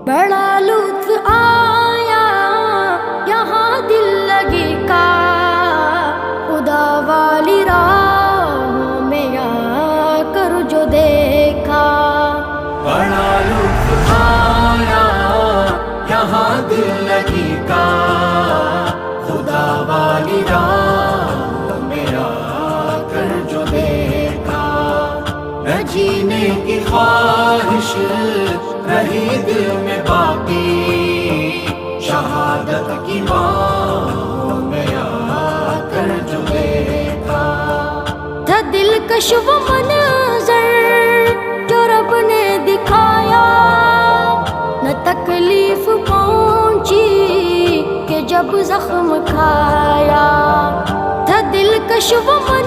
بڑا لطف آیا یہاں دل لگی کا، خدا والی راہوں میں آ کر جو دیکھا۔ بڑا لطف آیا یہاں دل لگی کا، خدا والی راہوں میں آ کر جو دیکھا۔ نہ جینے کی خواہش رہی دل میں باقی، شہادت کی باہوں میں آ کر جو دیکھا۔ تھا دلکش وہ منظر جو رب نے دکھایا، نہ تکلیف پہنچی کہ جب زخم کھایا۔ تھا دلکش وہ منظر